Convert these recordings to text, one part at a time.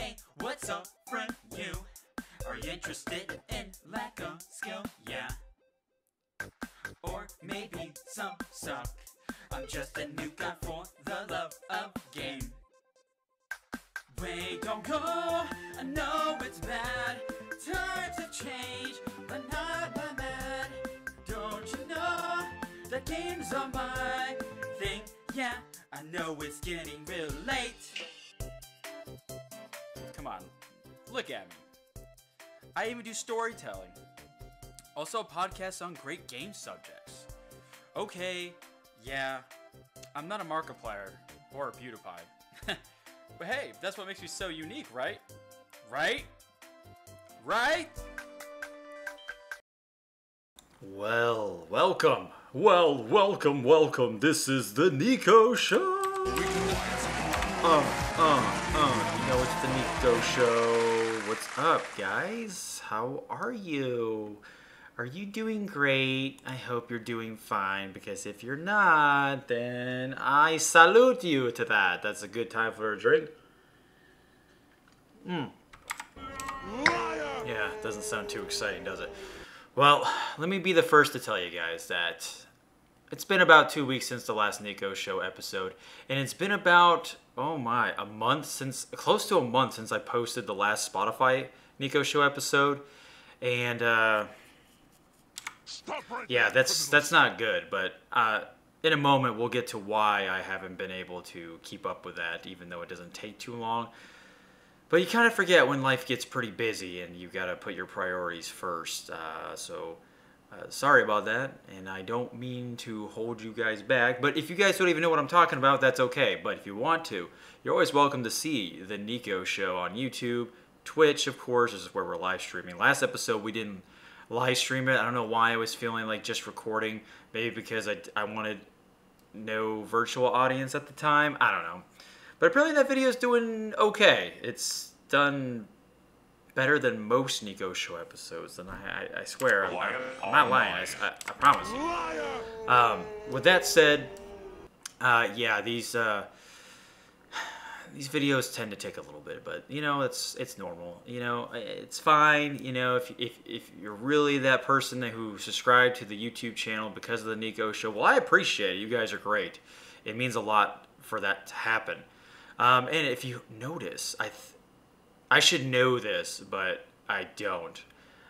Hey, what's up, friend? You are you interested in lack of skill? Yeah. Or maybe some suck. I'm just a new guy for the love of game. Wait, don't go. I know it's bad. Times have changed, but not by mad. Don't you know that games are my thing? Yeah, I know it's getting real late. Come on, look at me. I even do storytelling. Also podcasts on great game subjects. Okay, yeah, I'm not a Markiplier or a PewDiePie. But hey, that's what makes me so unique, right? Right? Right? Well, welcome. Welcome. This is the Niko Show. You know it's the Niko Show. What's up, guys? How are you? Are you doing great? I hope you're doing fine, because if you're not, then I salute you to that. That's a good time for a drink. Yeah, doesn't sound too exciting, does it? Well, let me be the first to tell you guys that it's been about 2 weeks since the last Niko Show episode, and it's been about, close to a month since I posted the last Spotify Niko Show episode, and yeah, that's not good, but in a moment we'll get to why I haven't been able to keep up with that, even though it doesn't take too long. But you kind of forget when life gets pretty busy and you gotta put your priorities first. Sorry about that, and I don't mean to hold you guys back. But if you guys don't even know what I'm talking about, that's okay. But if you want to, you're always welcome to see the Niko Show on YouTube, Twitch, of course. This is where we're live streaming. Last episode we didn't live stream it. I don't know why I was feeling like just recording. Maybe because I wanted no virtual audience at the time. I don't know. But apparently that video is doing okay. It's done better than most Niko Show episodes. And I swear, I'm not lying. I promise you. With that said, yeah, these videos tend to take a little bit, but you know, it's normal. You know, it's fine. You know, if you're really that person who subscribed to the YouTube channel because of the Niko Show, well, I appreciate it. You guys are great. It means a lot for that to happen. And if you notice, I should know this, but I don't.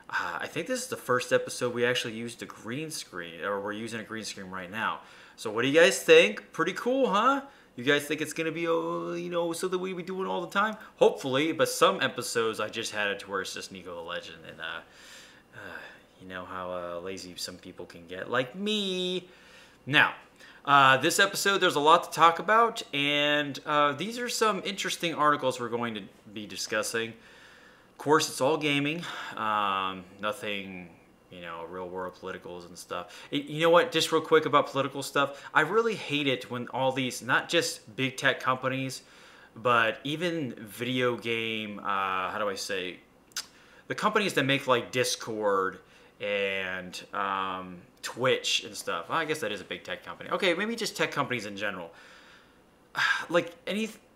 I think this is the first episode we actually used a green screen, or we're using a green screen right now. So what do you guys think? Pretty cool, huh? You guys think it's gonna be, you know, something we be doing all the time? Hopefully, but some episodes I just had it to where it's just NikoTheLegend, and you know how lazy some people can get, like me. Now, this episode, there's a lot to talk about, and these are some interesting articles we're going to be discussing. Of course, it's all gaming, nothing, you know, real world politicals and stuff. You know what, just real quick about political stuff, I really hate it when all these, not just big tech companies, but even video game, how do I say, the companies that make like Discord and Twitch and stuff. Well, I guess that is a big tech company. Okay, maybe just tech companies in general. Like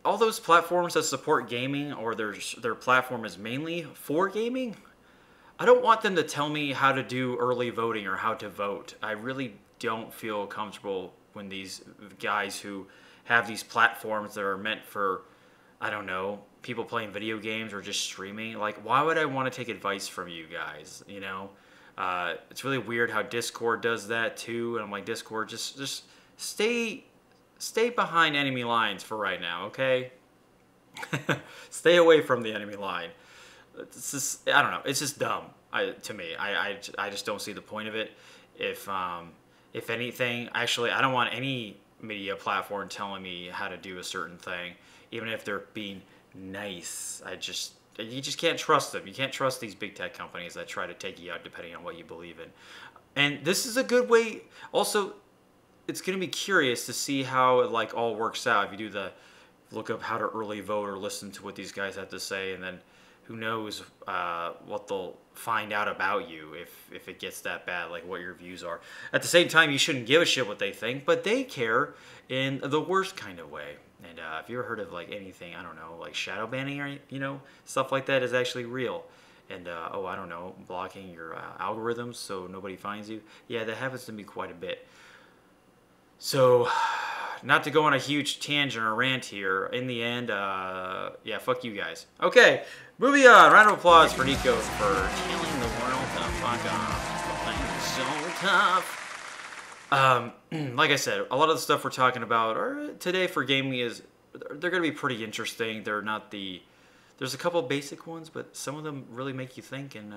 all those platforms that support gaming, or their platform is mainly for gaming, I don't want them to tell me how to do early voting or how to vote. I really don't feel comfortable when these guys who have these platforms that are meant for, I don't know, people playing video games or just streaming. Like, why would I want to take advice from you guys, you know? It's really weird how Discord does that too, and I'm like, Discord, just stay behind enemy lines for right now, okay? Stay away from the enemy line. It's just, I don't know, it's just dumb to me. I just don't see the point of it. If anything, actually, I don't want any media platform telling me how to do a certain thing, even if they're being nice. You just can't trust them. You can't trust these big tech companies that try to take you out depending on what you believe in. And this is a good way. Also, it's going to be curious to see how it like all works out. If you do the look up how to early vote or listen to what these guys have to say, and then who knows what they'll find out about you if it gets that bad, like what your views are. At the same time, you shouldn't give a shit what they think, but they care in the worst kind of way. And if you ever heard of like anything, I don't know, like shadow banning or stuff like that is actually real. And oh, I don't know, blocking your algorithms so nobody finds you. Yeah, that happens to me quite a bit. So, not to go on a huge tangent or rant here, in the end, yeah, fuck you guys. Okay, moving on. Round of applause for Niko for killing the world to fuck off. So tough. Like I said, a lot of the stuff we're talking about today for gaming they're going to be pretty interesting. They're not there's a couple of basic ones, but some of them really make you think, and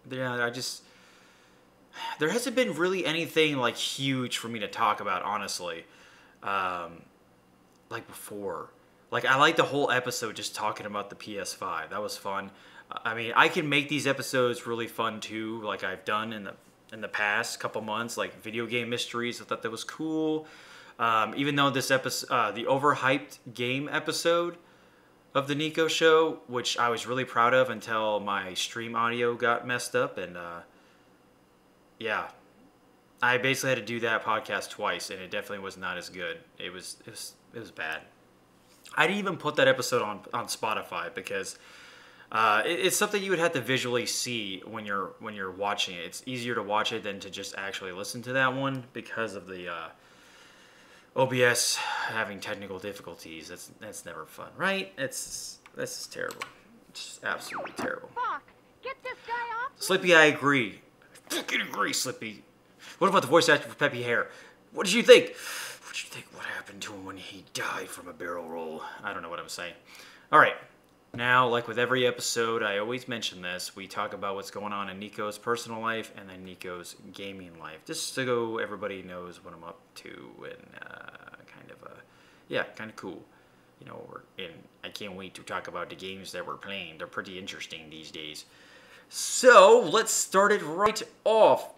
yeah, there hasn't been really anything like huge for me to talk about, honestly. Like before, like I like the whole episode just talking about the PS5. That was fun. I mean, I can make these episodes really fun too, like I've done in the past couple months, like video game mysteries. I thought that was cool. Even though this episode, the overhyped game episode of the Niko show, which I was really proud of until my stream audio got messed up, and yeah, I basically had to do that podcast twice, and it definitely was not as good. It was bad. I didn't even put that episode on Spotify because it's something you would have to visually see when you're watching it. It's easier to watch it than to just actually listen to that one because of the OBS having technical difficulties. That's never fun, right? This is terrible. It's absolutely terrible. Fuck! Get this guy off! Slippy, I agree. I fucking agree, Slippy. What about the voice actor for Peppy Hair? What did you think? What did you think? What happened to him when he died from a barrel roll? I don't know what I'm saying. All right. Now, like with every episode, I always mention this. We talk about what's going on in Niko's personal life and then Niko's gaming life, just so everybody knows what I'm up to, and kind of cool. You know, I can't wait to talk about the games that we're playing. They're pretty interesting these days. So let's start it right off.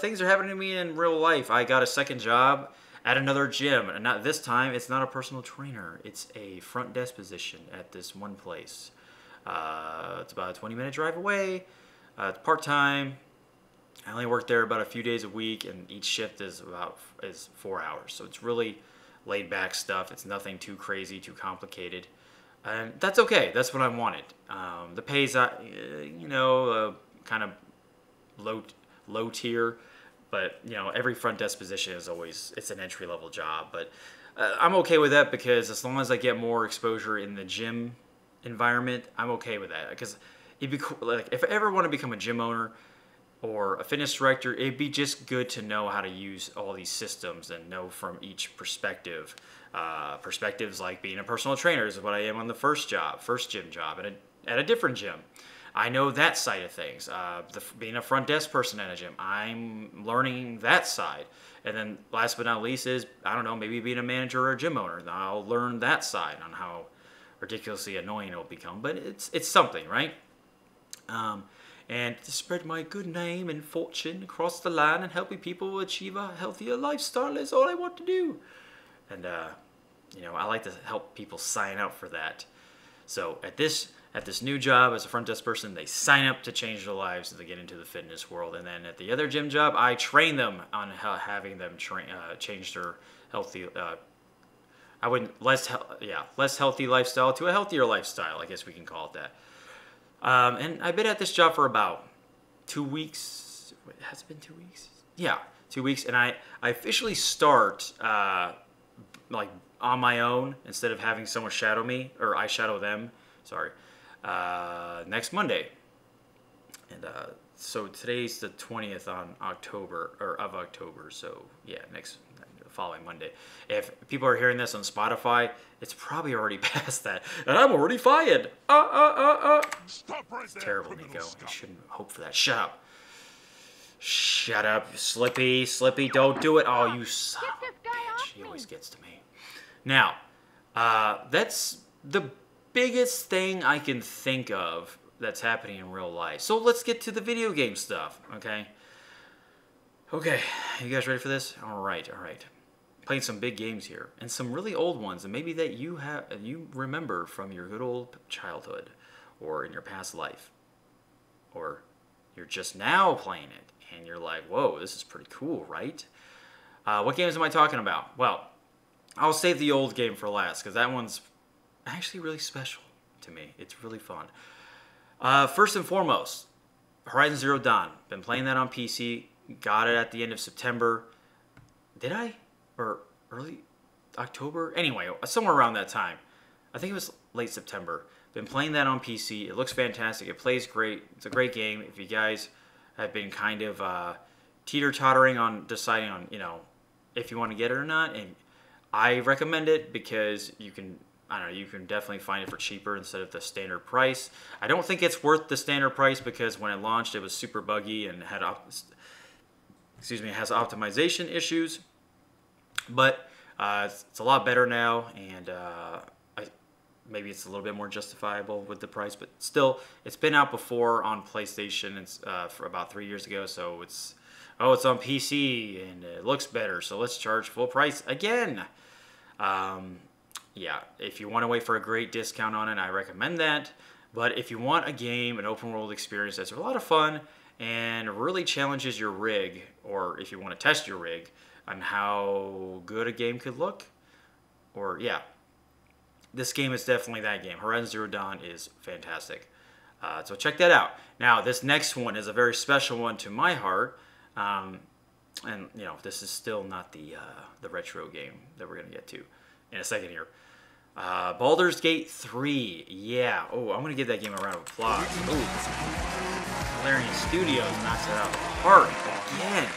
Things are happening to me in real life. I got a second job at another gym, and not this time. It's not a personal trainer. It's a front desk position at this one place. It's about a 20-minute drive away. It's part-time. I only work there about a few days a week, and each shift is 4 hours. So it's really laid-back stuff. It's nothing too crazy, too complicated, and that's okay. That's what I wanted. The pay's, kind of low tier. But, every front desk position is it's an entry-level job. But I'm okay with that because as long as I get more exposure in the gym environment, I'm okay with that. Because it'd be cool, like, if I ever want to become a gym owner or a fitness director, it'd be just good to know how to use all these systems and know from each perspective. Perspectives like being a personal trainer is what I am on the first gym job at a different gym. I know that side of things. Being a front desk person at a gym, I'm learning that side. And then last but not least is, I don't know, maybe being a manager or a gym owner. I'll learn that side on how ridiculously annoying it'll become. But it's something, right? And to spread my good name and fortune across the line and helping people achieve a healthier lifestyle is all I want to do. And, I like to help people sign up for that. So at this new job as a front desk person, they sign up to change their lives and they get into the fitness world. And then at the other gym job, I train them on having them change their healthy, less healthy lifestyle to a healthier lifestyle. I guess we can call it that. And I've been at this job for about 2 weeks. Has it been 2 weeks? Yeah, 2 weeks. And I officially start like on my own instead of having someone shadow me, or I shadow them. Sorry. Next Monday. And so today's the 20th of October. So yeah, the following Monday. If people are hearing this on Spotify, it's probably already past that, and I'm already fired. Stop right It's there, terrible, criminal Niko. scum. You shouldn't hope for that. Shut up, Slippy. Slippy, don't do it. Oh, you son of Get a this guy bitch. off He me. always gets to me. Now, that's the biggest thing I can think of that's happening in real life. So let's get to the video game stuff, okay? Okay, you guys ready for this? All right. Playing some big games here, and some really old ones, and maybe that you remember from your good old childhood, or in your past life, or you're just now playing it, and you're like, whoa, this is pretty cool, right? What games am I talking about? Well, I'll save the old game for last because that one's actually really special to me. It's really fun. First and foremost, Horizon Zero Dawn. Been playing that on PC. Got it at the end of September. Did I? Or early October? Anyway, somewhere around that time. I think it was late September. Been playing that on PC. It looks fantastic. It plays great. It's a great game. If you guys have been kind of teeter-tottering on deciding on, if you want to get it or not, and I recommend it because you can, you can definitely find it for cheaper instead of the standard price. I don't think it's worth the standard price because when it launched, it was super buggy and had, has optimization issues. But it's a lot better now, and maybe it's a little bit more justifiable with the price. But still, it's been out before on PlayStation. It's for about 3 years ago, so it's on PC and it looks better, so let's charge full price again. Yeah, if you want to wait for a great discount on it, I recommend that. But if you want a game, an open world experience that's a lot of fun and really challenges your rig, or if you want to test your rig on how good a game could look, or yeah, this game is definitely that game. Horizon Zero Dawn is fantastic. So check that out. Now, this next one is a very special one to my heart. And this is still not the retro game that we're gonna get to in a second here. Baldur's Gate 3, yeah. Oh, I'm gonna give that game a round of applause. Oh, Larian Studios knocks it out of the park again,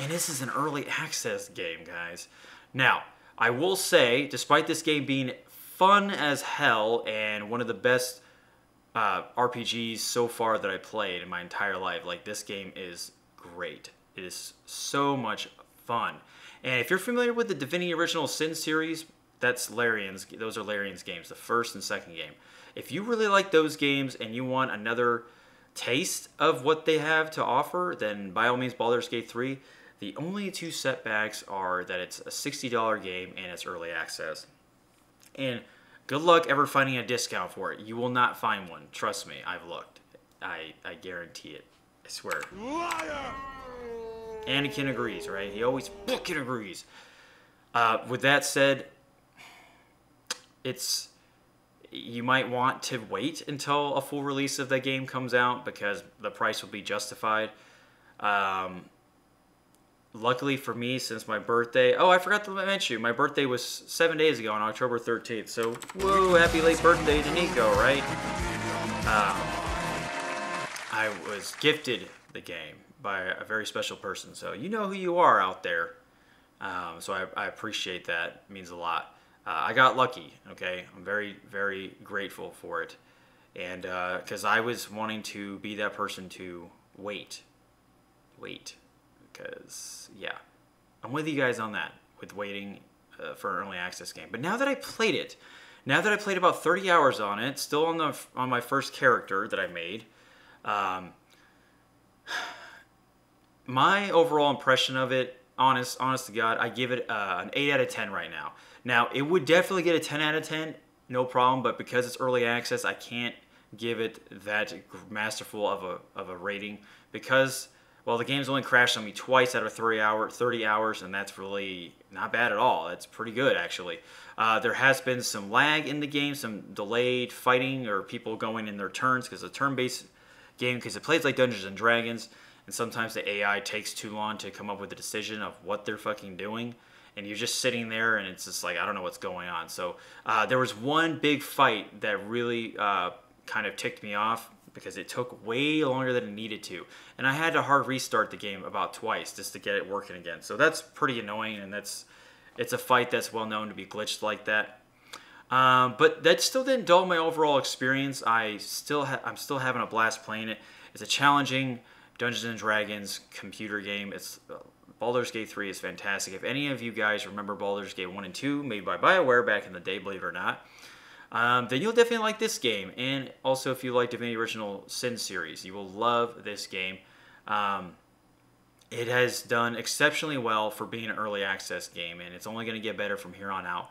and this is an early access game, guys. Now, I will say, despite this game being fun as hell and one of the best RPGs so far that I played in my entire life, like this game is great. It is so much fun. And if you're familiar with the Divinity Original Sin series, that's Larian's. Those are Larian's games, the first and second game. If you really like those games and you want another taste of what they have to offer, then by all means, Baldur's Gate 3. The only two setbacks are that it's a $60 game and it's early access. And good luck ever finding a discount for it. You will not find one. Trust me, I've looked. I guarantee it. I swear. Liar! Anakin agrees, right? He always fucking agrees. With that said, you might want to wait until a full release of the game comes out because the price will be justified. Luckily for me, since my birthday... Oh, I forgot to mention you. My birthday was 7 days ago on October 13th. So, whoa, happy late birthday to Niko, right? I was gifted the game by a very special person. So, you know who you are out there. So, I appreciate that. It means a lot. I got lucky, okay? I'm very, very grateful for it. And because I was wanting to be that person to wait. Because, yeah, I'm with you guys on that, with waiting for an early access game. But now that I played it, now that I played about 30 hours on it, still on my first character that I made, my overall impression of it, honest to God, I give it an 8 out of 10 right now. Now, it would definitely get a 10 out of 10, no problem, but because it's early access, I can't give it that masterful of a rating because... Well, the game's only crashed on me twice out of 30 hours, and that's really not bad at all. That's pretty good, actually. There has been some lag in the game, some delayed fighting or people going in their turns, because it's a turn-based game, because it plays like Dungeons & Dragons, and sometimes the AI takes too long to come up with a decision of what they're fucking doing, and you're just sitting there, and it's just like, I don't know what's going on. So there was one big fight that really kind of ticked me off, because it took way longer than it needed to. And I had to hard restart the game about twice just to get it working again. So that's pretty annoying, and it's a fight that's well known to be glitched like that. But that still didn't dull my overall experience. I'm still having a blast playing it. It's a challenging Dungeons & Dragons computer game. Baldur's Gate 3 is fantastic. If any of you guys remember Baldur's Gate 1 and 2, made by BioWare back in the day, believe it or not, then you'll definitely like this game. And also, if you like Divinity Original Sin series, you will love this game. It has done exceptionally well for being an early access game, and it's only going to get better from here on out.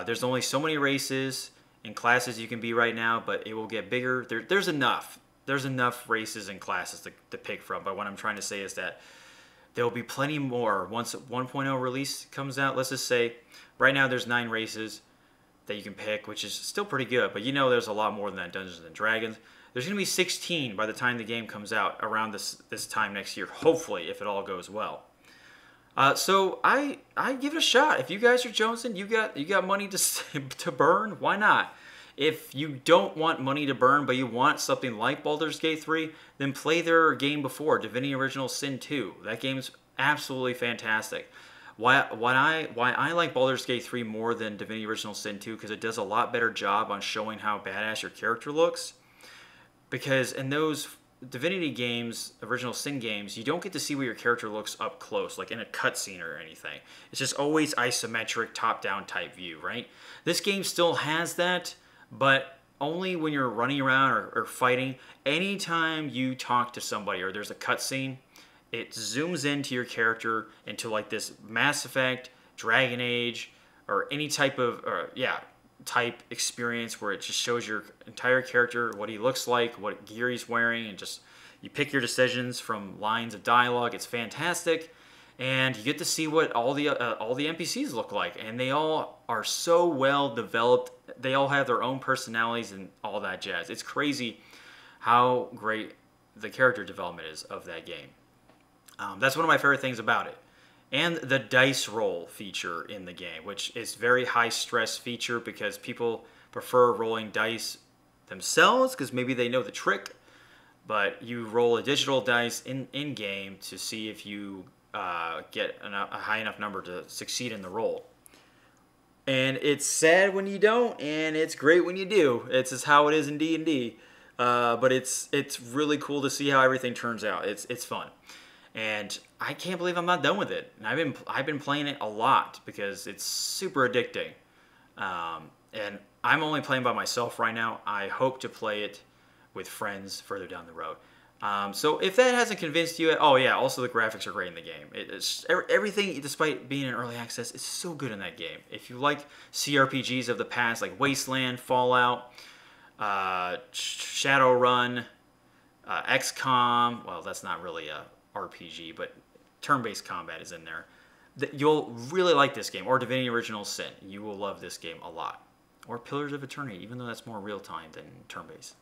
There's only so many races and classes you can be right now, but it will get bigger. There's enough. There's enough races and classes to pick from. But what I'm trying to say is that There'll be plenty more once 1.0 release comes out. Let's just say right now there's 9 races that you can pick, which is still pretty good. But you know there's a lot more than that, Dungeons and Dragons. There's going to be 16 by the time the game comes out around this time next year, hopefully, if it all goes well. So I give it a shot. If you guys are jonesing, you got money to burn, why not? If you don't want money to burn, but you want something like Baldur's Gate 3, then play their game before, Divinity Original Sin 2. That game's absolutely fantastic. Why I like Baldur's Gate 3 more than Divinity Original Sin 2, because it does a lot better job on showing how badass your character looks. Because in those Divinity games, Original Sin games, you don't get to see what your character looks up close, like in a cutscene or anything. It's just always isometric, top-down type view, right? This game still has that, but only when you're running around or fighting. Anytime you talk to somebody or there's a cutscene, it zooms into your character into like this Mass Effect, Dragon Age, or any type of type experience where it just shows your entire character, what he looks like, what gear he's wearing, and just you pick your decisions from lines of dialogue. It's fantastic, and you get to see what all the NPCs look like, and they all are so well developed. They all have their own personalities and all that jazz. It's crazy how great the character development is of that game. That's one of my favorite things about it. And the dice roll feature in the game, which is very high stress feature because people prefer rolling dice themselves because maybe they know the trick. But you roll a digital dice in game to see if you get a high enough number to succeed in the roll. And it's sad when you don't, and it's great when you do. It's just how it is in D&D. But it's really cool to see how everything turns out. It's fun. And I can't believe I'm not done with it. And I've been playing it a lot because it's super addicting. And I'm only playing by myself right now. I hope to play it with friends further down the road. So if that hasn't convinced you, oh yeah, also the graphics are great in the game. It's everything, despite being in early access, is so good in that game. If you like CRPGs of the past, like Wasteland, Fallout, Shadowrun, XCOM, well, that's not really a RPG, but turn-based combat is in there. You'll really like this game, or Divinity Original Sin. You will love this game a lot. Or Pillars of Eternity, even though that's more real-time than turn-based.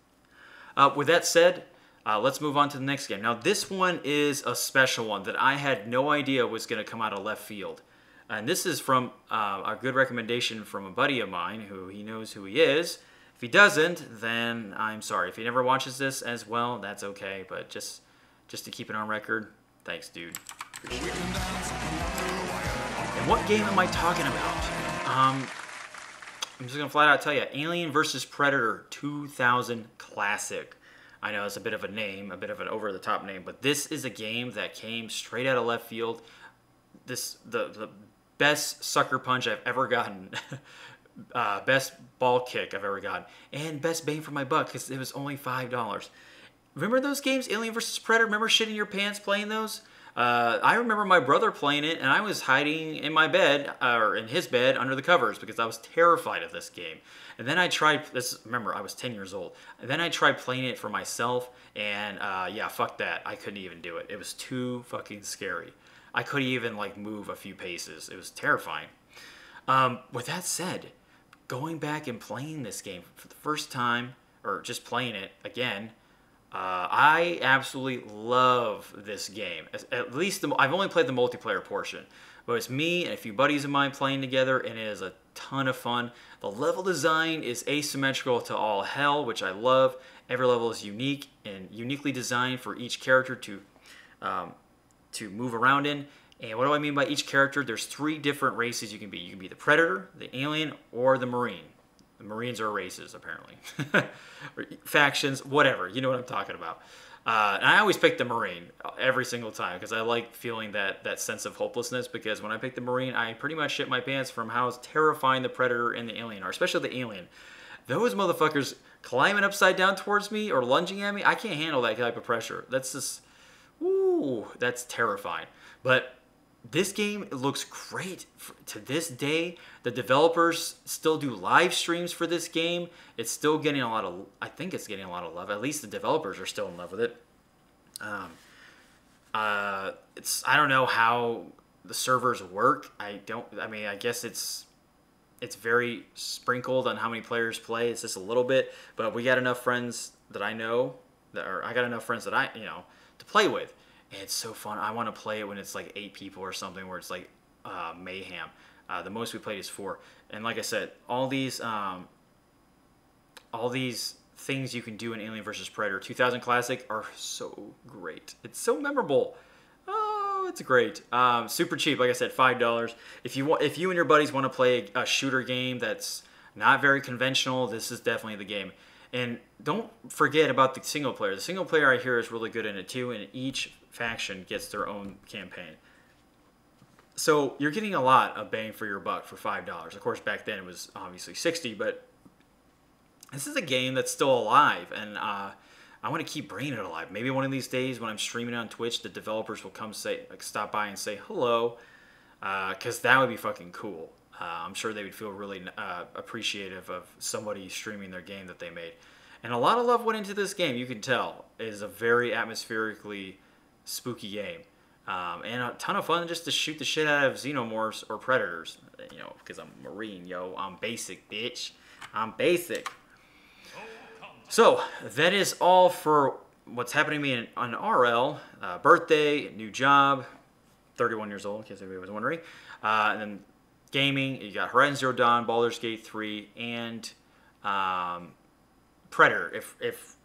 With that said, let's move on to the next game. Now, this one is a special one that I had no idea was going to come out of left field. And this is from a good recommendation from a buddy of mine who he knows who he is. If he doesn't, then I'm sorry. If he never watches this as well, that's okay. But just to keep it on record, thanks, dude. Appreciate it. And what game am I talking about? I'm just going to flat out tell you. Alien vs. Predator 2000 Classic. I know it's a bit of a name, a bit of an over-the-top name, but this is a game that came straight out of left field. The best sucker punch I've ever gotten. Best ball kick I've ever gotten. And best bang for my buck because it was only $5. Remember those games, Alien vs. Predator? Remember shitting your pants playing those? I remember my brother playing it, and I was hiding in my bed, or in his bed, under the covers, because I was terrified of this game. And then I tried this. Remember, I was 10 years old. And then I tried playing it for myself, and yeah, fuck that. I couldn't even do it. It was too fucking scary. I couldn't even like move a few paces. It was terrifying. With that said, going back and playing this game for the first time, or just playing it again, I absolutely love this game. At least I've only played the multiplayer portion, but it's me and a few buddies of mine playing together, and it is a ton of fun. The level design is asymmetrical to all hell, which I love. Every level is unique and uniquely designed for each character to move around in. And what do I mean by each character? There's 3 different races you can be. You can be the Predator, the Alien, or the Marine. The Marines are races, apparently. Or factions, whatever. You know what I'm talking about. And I always pick the Marine every single time because I like feeling that sense of hopelessness, because when I pick the Marine, I pretty much shit my pants from how terrifying the Predator and the Alien are, especially the Alien. Those motherfuckers climbing upside down towards me or lunging at me, I can't handle that type of pressure. That's just, ooh, that's terrifying. But this game looks great to this day. The developers still do live streams for this game. It's still getting a lot of, I think it's getting a lot of love. At least the developers are still in love with it. I don't know how the servers work. I mean, I guess it's very sprinkled on how many players play. It's just a little bit, but we got enough friends that I know I got enough friends that to play with. And it's so fun. I want to play it when it's like 8 people or something, where it's like mayhem. The most we played is 4. And like I said, all these things you can do in Alien vs. Predator 2000 Classic are so great. It's so memorable. Oh, it's great. Super cheap, like I said, $5. If you and your buddies want to play a shooter game that's not very conventional, this is definitely the game. And don't forget about the single player. The single player I hear is really good in it too, and each faction gets their own campaign. So you're getting a lot of bang for your buck for $5. Of course, back then it was obviously $60, but this is a game that's still alive, and I want to keep bringing it alive. Maybe one of these days when I'm streaming on Twitch, the developers will come stop by and say hello, because that would be fucking cool. I'm sure they would feel really appreciative of somebody streaming their game that they made. And a lot of love went into this game, you can tell. It is a very atmospherically spooky game. And a ton of fun just to shoot the shit out of xenomorphs or predators. You know, because I'm a Marine, yo. I'm basic, bitch. I'm basic. So, that is all for what's happening to me on RL. Birthday, new job, 31 years old, in case anybody was wondering. And then gaming, you got Horizon Zero Dawn, Baldur's Gate 3, and Predator, if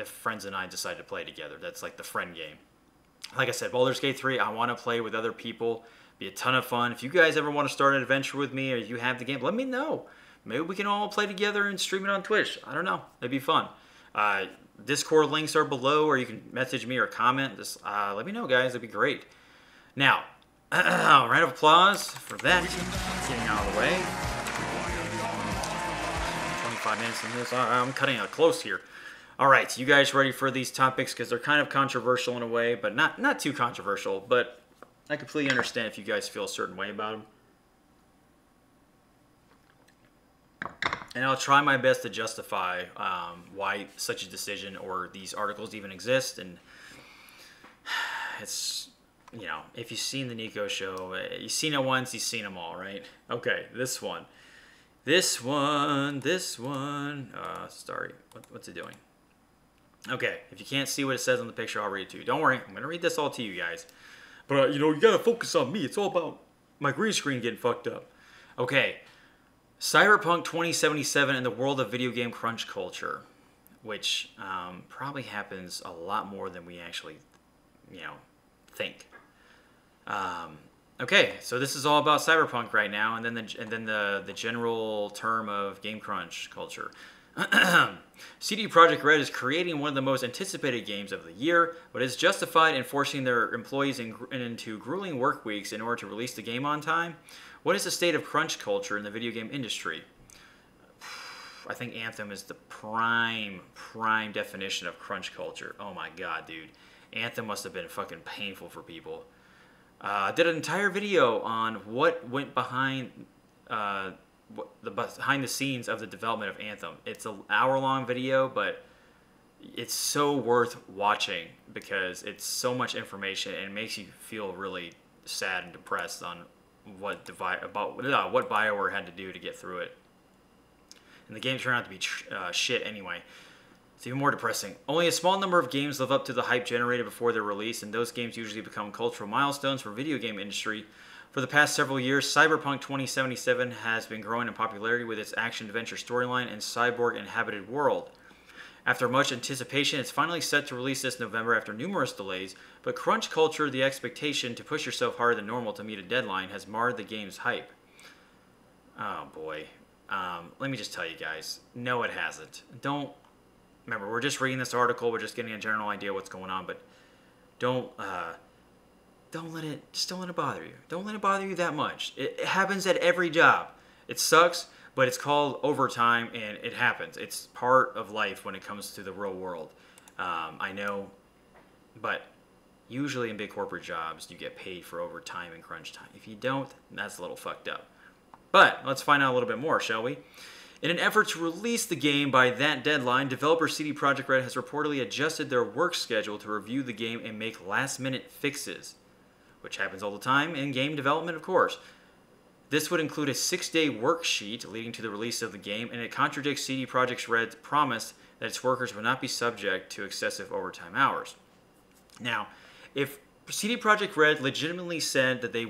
friends and I decide to play together. That's like the friend game. Like I said, Baldur's Gate 3, I want to play with other people. Be a ton of fun. If you guys ever want to start an adventure with me, or you have the game, let me know. Maybe we can all play together and stream it on Twitch. I don't know. It'd be fun. Discord links are below, or you can message me or comment. Just let me know, guys. It'd be great. Now, round of applause for that. Getting out of the way. 25 minutes in this. I'm cutting it close here. All right, you guys ready for these topics? Because they're kind of controversial in a way, but not too controversial. But I completely understand if you guys feel a certain way about them. And I'll try my best to justify why such a decision or these articles even exist. And it's, if you've seen the Niko show, you've seen it once, you've seen them all, right? Okay, this one. Sorry, what's it doing? Okay, if you can't see what it says on the picture, I'll read it to you. Don't worry, I'm going to read this all to you guys. But, you got to focus on me. It's all about my green screen getting fucked up. Okay, Cyberpunk 2077 in the world of video game crunch culture, which probably happens a lot more than we actually, think. Okay, so this is all about Cyberpunk right now, and then the general term of game crunch culture. CD Projekt Red is creating one of the most anticipated games of the year, but is justified in forcing their employees into grueling work weeks in order to release the game on time. What is the state of crunch culture in the video game industry? I think Anthem is the prime definition of crunch culture. Oh my god, dude. Anthem must have been fucking painful for people. I did an entire video on what went behind behind the scenes of the development of Anthem. It's an hour-long video, but it's so worth watching because it's so much information and it makes you feel really sad and depressed on what BioWare had to do to get through it. And the game turned out to be shit anyway. It's even more depressing. Only a small number of games live up to the hype generated before their release, and those games usually become cultural milestones for video game industry. For the past several years, Cyberpunk 2077 has been growing in popularity with its action-adventure storyline and cyborg-inhabited world. After much anticipation, it's finally set to release this November after numerous delays, but crunch culture, the expectation to push yourself harder than normal to meet a deadline, has marred the game's hype. Oh boy. Let me just tell you guys, no it hasn't. Remember, we're just reading this article, we're just getting a general idea of what's going on, but don't let it bother you. Don't let it bother you that much. It happens at every job. It sucks, but it's called overtime, and it happens. It's part of life when it comes to the real world. I know, but usually in big corporate jobs, you get paid for overtime and crunch time. If you don't, that's a little fucked up. But let's find out a little bit more, shall we? In an effort to release the game by that deadline, developer CD Projekt Red has reportedly adjusted their work schedule to review the game and make last-minute fixes, which happens all the time in game development, of course. This would include a 6-day worksheet leading to the release of the game, and it contradicts CD Projekt Red's promise that its workers would not be subject to excessive overtime hours. Now, if CD Projekt Red legitimately said that they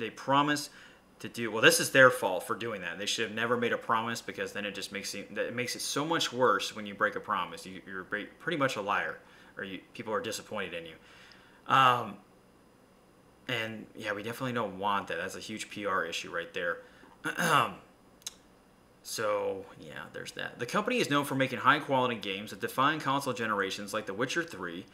promised to do, well, this is their fault for doing that. They should have never made a promise, because then it just makes it so much worse when you break a promise. You're pretty much a liar, or people are disappointed in you. And yeah, we definitely don't want that. That's a huge PR issue right there. So yeah, there's that. The company is known for making high-quality games that define console generations, like The Witcher 3,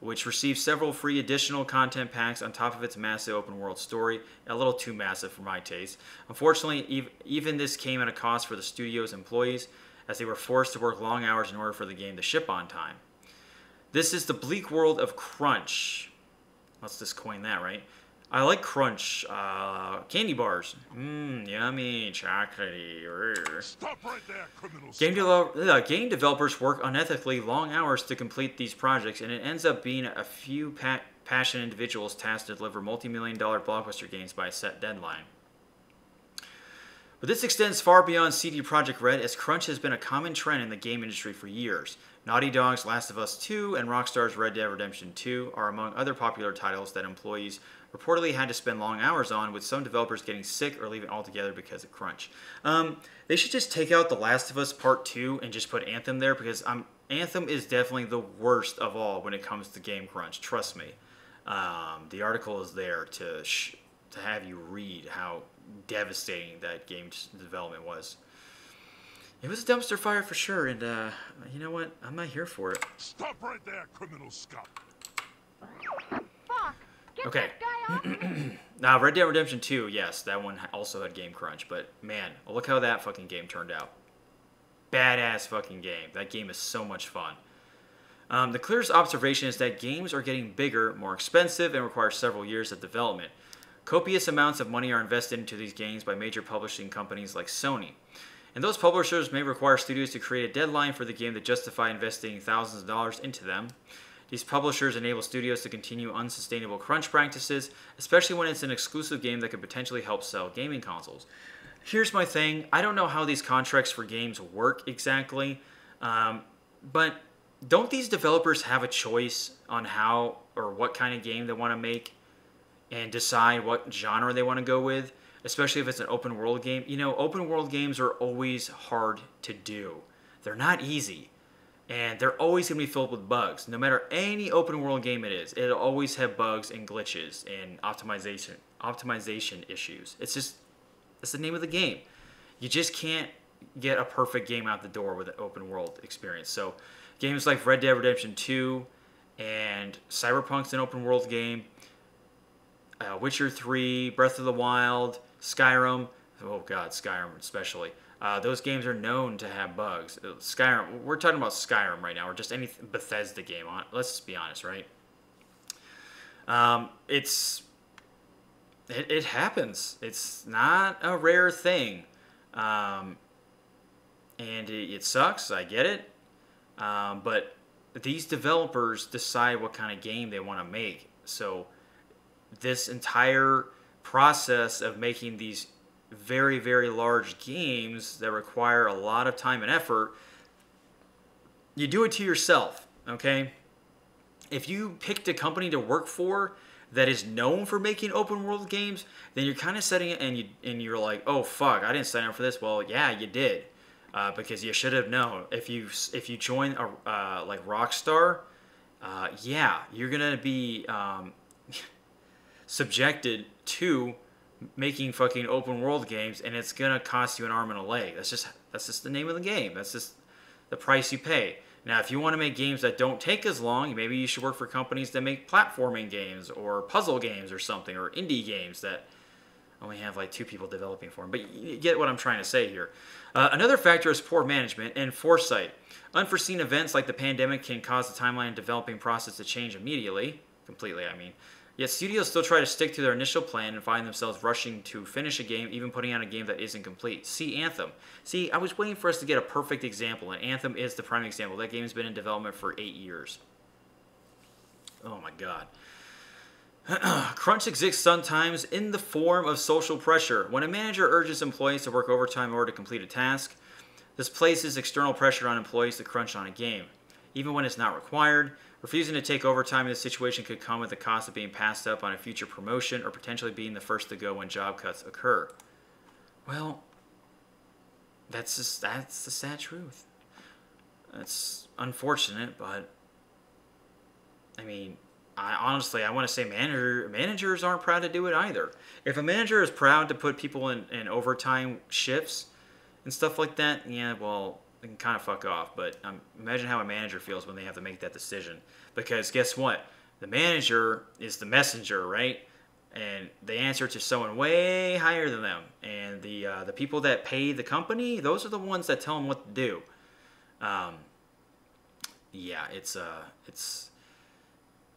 which received several free additional content packs on top of its massive open-world story, a little too massive for my taste. Unfortunately, even this came at a cost for the studio's employees, as they were forced to work long hours in order for the game to ship on time. This is the bleak world of crunch. Let's just coin that, right? I like crunch. Candy bars. Yummy. Chocolatey. Stop right there, criminal. Game developers work unethically long hours to complete these projects, and it ends up being a few passionate individuals tasked to deliver multi-million-dollar blockbuster games by a set deadline. But this extends far beyond CD Projekt Red, as crunch has been a common trend in the game industry for years. Naughty Dog's Last of Us 2 and Rockstar's Red Dead Redemption 2 are among other popular titles that employees reportedly had to spend long hours on, with some developers getting sick or leaving altogether because of crunch. They should just take out The Last of Us Part 2 and just put Anthem there, because Anthem is definitely the worst of all when it comes to game crunch. Trust me. The article is there to have you read how devastating that game's development was. It was a dumpster fire for sure, and you know what? I'm not here for it. Stop right there, criminal scum. Fuck! Get Okay. this guy off me! Now, Red Dead Redemption 2, yes, that one also had game crunch, but man, look how that fucking game turned out. Badass fucking game. That game is so much fun. The clearest observation is that games are getting bigger, more expensive, and require several years of development. Copious amounts of money are invested into these games by major publishing companies like Sony. And those publishers may require studios to create a deadline for the game to justify investing thousands of dollars into them. These publishers enable studios to continue unsustainable crunch practices, especially when it's an exclusive game that could potentially help sell gaming consoles. Here's my thing. I don't know how these contracts for games work exactly, but don't these developers have a choice on how or what kind of game they want to make and decide what genre they want to go with, especially if it's an open world game? You know, open world games are always hard to do. They're not easy. And they're always going to be filled with bugs. No matter any open world game it is, it'll always have bugs and glitches and optimization issues. It's the name of the game. You just can't get a perfect game out the door with an open world experience. So games like Red Dead Redemption 2 and Cyberpunk's an open world game, Witcher 3, Breath of the Wild, Skyrim, oh god, Skyrim especially. Those games are known to have bugs. Skyrim, we're talking about Skyrim right now, or just any Bethesda game. Let's just be honest, right? It happens. It's not a rare thing, and it sucks. I get it, but these developers decide what kind of game they want to make. So this entire process of making these very, very large games that require a lot of time and effort, you do it to yourself, okay? If you picked a company to work for that is known for making open world games, then you're kind of setting it, and you're like, oh fuck, I didn't sign up for this. Well, yeah, you did, because you should have known. If you join like Rockstar, yeah, you're gonna be subjected to making fucking open world games, and it's gonna cost you an arm and a leg. That's just the name of the game. That's just the price you pay. Now, if you want to make games that don't take as long, maybe you should work for companies that make platforming games or puzzle games or something, or indie games that only have like 2 people developing for them. But you get what I'm trying to say here. Another factor is poor management and foresight. Unforeseen events like the pandemic can cause the timeline and developing process to change completely, I mean. Yet studios still try to stick to their initial plan and find themselves rushing to finish a game, even putting out a game that isn't complete. See Anthem. See, I was waiting for us to get a perfect example, and Anthem is the prime example. That game's been in development for 8 years. Oh my god. Crunch exists sometimes in the form of social pressure. When a manager urges employees to work overtime in order to complete a task, this places external pressure on employees to crunch on a game. Even when it's not required, refusing to take overtime in this situation could come at the cost of being passed up on a future promotion or potentially being the first to go when job cuts occur. Well, that's the sad truth. That's unfortunate, but I mean, I want to say managers aren't proud to do it either. If a manager is proud to put people in overtime shifts and stuff like that, yeah, well, they can kind of fuck off. But imagine how a manager feels when they have to make that decision. Because guess what? The manager is the messenger, right? And they answer to someone way higher than them. And the people that pay the company, those are the ones that tell them what to do. Yeah, it's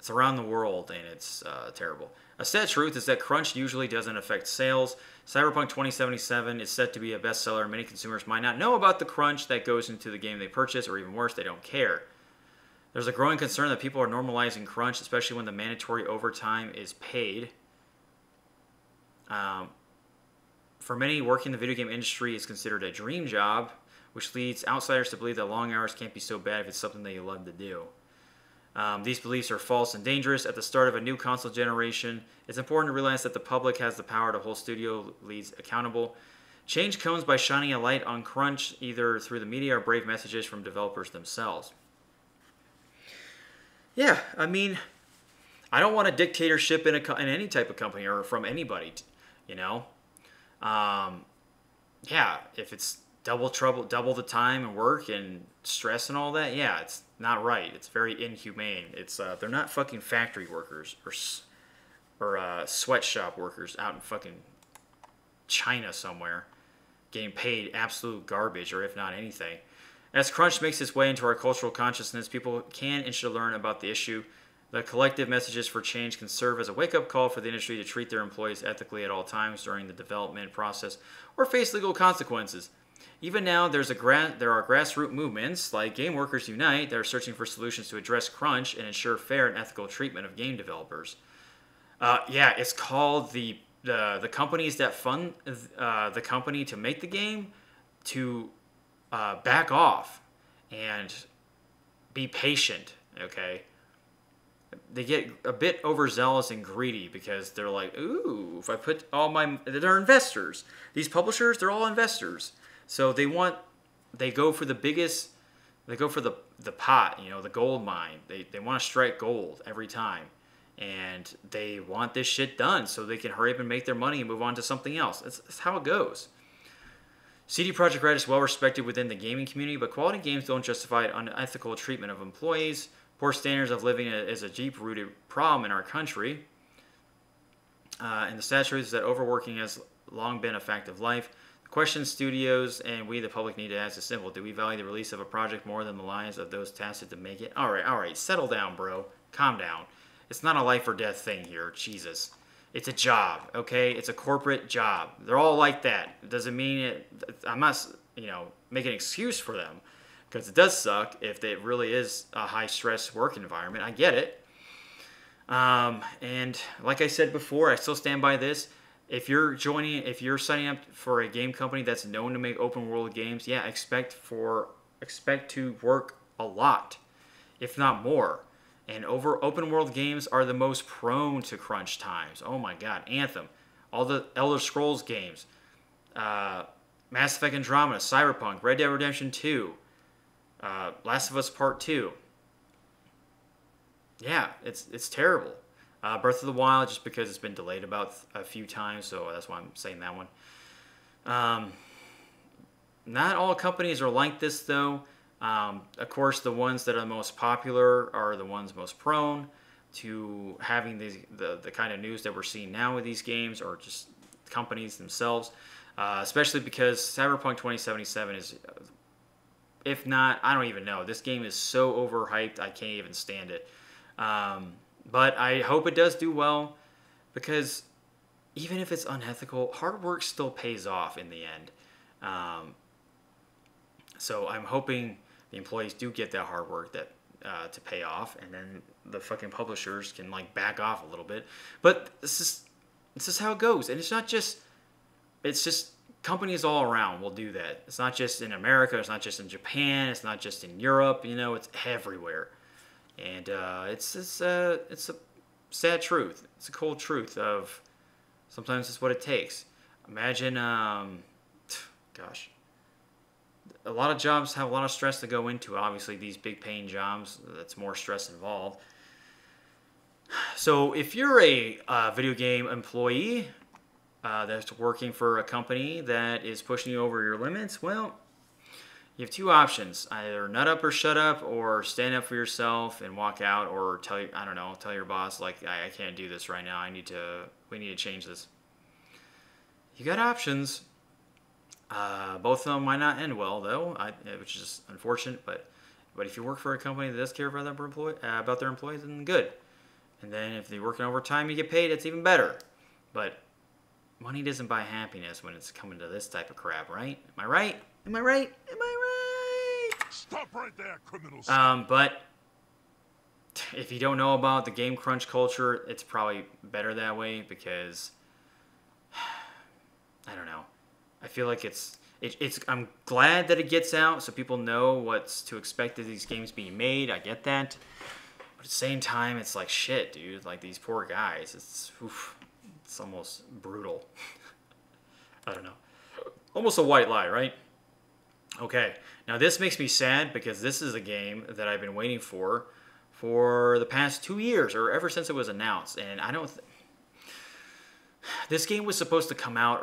around the world, and it's terrible. A sad truth is that crunch usually doesn't affect sales. Cyberpunk 2077 is set to be a bestseller, and many consumers might not know about the crunch that goes into the game they purchase, or even worse, they don't care. There's a growing concern that people are normalizing crunch, especially when the mandatory overtime is paid. For many, working in the video game industry is considered a dream job, which leads outsiders to believe that long hours can't be so bad if it's something that you love to do. These beliefs are false and dangerous. At the start of a new console generation, it's important to realize that the public has the power to hold studio leads accountable. Change comes by shining a light on crunch, either through the media or brave messages from developers themselves. Yeah, I mean, I don't want a dictatorship in any type of company or from anybody, you know? Yeah, if it's double the time and work and stress and all that, yeah, it's not right. It's very inhumane. It's they're not fucking factory workers or sweatshop workers out in fucking China somewhere getting paid absolute garbage, or if not anything. As crunch makes its way into our cultural consciousness, people can and should learn about the issue. The collective messages for change can serve as a wake-up call for the industry to treat their employees ethically at all times during the development process or face legal consequences. Even now, there are grassroots movements like Game Workers Unite that are searching for solutions to address crunch and ensure fair and ethical treatment of game developers. Yeah, it's called the companies that fund the company to make the game to back off and be patient, okay? They get a bit overzealous and greedy because they're like, ooh, if I put they're investors. These publishers, they're all investors. So they go for the biggest, they go for the pot, the gold mine. They want to strike gold every time. And they want this shit done so they can hurry up and make their money and move on to something else. That's how it goes. CD Projekt Red is well respected within the gaming community, but quality games don't justify unethical treatment of employees. Poor standards of living is a deep-rooted problem in our country. And the sad truth is that overworking has long been a fact of life. The question studios and we, the public, need to ask is simple. Do we value the release of a project more than the lives of those tasked to make it? All right. Settle down, bro. Calm down. It's not a life or death thing here. Jesus. It's a job, okay? It's a corporate job. They're all like that. It doesn't mean it... I'm not, making an excuse for them. Because it does suck if it really is a high-stress work environment. I get it. And like I said before, I still stand by this. If you're signing up for a game company that's known to make open-world games, yeah, expect to work a lot, if not more. And open-world games are the most prone to crunch times. Oh my god, Anthem, all the Elder Scrolls games, Mass Effect Andromeda, Cyberpunk, Red Dead Redemption 2, Last of Us Part 2. Yeah, it's terrible. Breath of the Wild, just because it's been delayed about a few times, so that's why I'm saying that one. Not all companies are like this, though. Of course, the ones that are most popular are the ones most prone to having the kind of news that we're seeing now with these games, or just companies themselves. Especially because Cyberpunk 2077 is... if not, I don't even know. This game is so overhyped, I can't even stand it. But I hope it does do well, because even if it's unethical, hard work still pays off in the end. So I'm hoping the employees do get that hard work that to pay off, and then the fucking publishers can like back off a little bit. But this is how it goes, and it's just companies all around will do that. It's not just in America. It's not just in Japan. It's not just in Europe. You know, it's everywhere, and it's a sad truth. It's a cold truth of sometimes it's what it takes. Imagine, gosh. A lot of jobs have a lot of stress to go into. Obviously, these big paying jobs, that's more stress involved. So if you're a video game employee that's working for a company that is pushing you over your limits, well, you have two options. Either nut up or shut up, or stand up for yourself and walk out, or tell your boss, like, I can't do this right now. We need to change this. You got options. Both of them might not end well, though, which is unfortunate. But if you work for a company that does care about their employees, then good. And then if they're working overtime, you get paid. It's even better. But money doesn't buy happiness when it's coming to this type of crap, right? Am I right? Am I right? Am I right? Stop right there, criminal scum. But if you don't know about the game crunch culture, it's probably better that way, because I don't know. I feel like it's I'm glad that it gets out so people know what's to expect of these games being made. I get that. But at the same time, it's like, shit, dude. Like, these poor guys. It's almost brutal. I don't know. Almost a white lie, right? Okay. Now, this makes me sad, because this is a game that I've been waiting for the past 2 years, or ever since it was announced. And I don't... This game was supposed to come out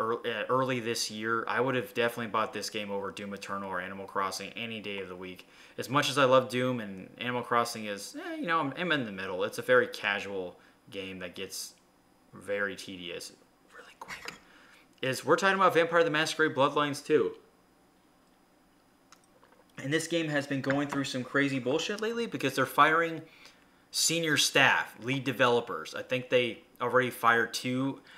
early this year. I would have definitely bought this game over Doom Eternal or Animal Crossing any day of the week. As much as I love Doom, and Animal Crossing is, I'm in the middle. It's a very casual game that gets very tedious really quick. We're talking about Vampire the Masquerade Bloodlines 2. And this game has been going through some crazy bullshit lately, because they're firing senior staff, lead developers. I think they already fired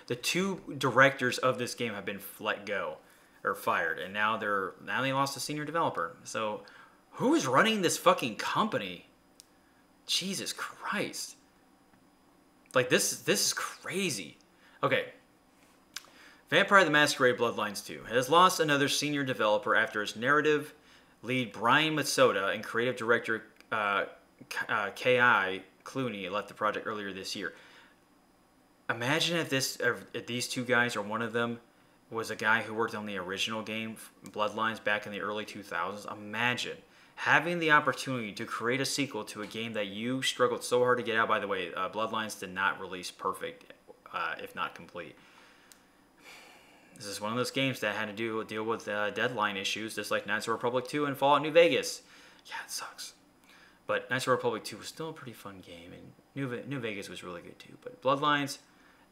the two directors of this game have been let go or fired, and now they lost a senior developer. So who is running this fucking company? Jesus Christ. Like, this is crazy. Okay. Vampire the Masquerade Bloodlines 2 has lost another senior developer after its narrative lead Brian Matsuda and creative director K.I. Clooney left the project earlier this year. Imagine if these two guys, or one of them, was a guy who worked on the original game, Bloodlines, back in the early 2000s. Imagine having the opportunity to create a sequel to a game that you struggled so hard to get out. By the way, Bloodlines did not release perfect, if not complete. This is one of those games that had to deal with deadline issues, just like Knights of the Republic 2 and Fallout New Vegas. Yeah, it sucks. But Knights of the Republic 2 was still a pretty fun game, and New Vegas was really good too. But Bloodlines,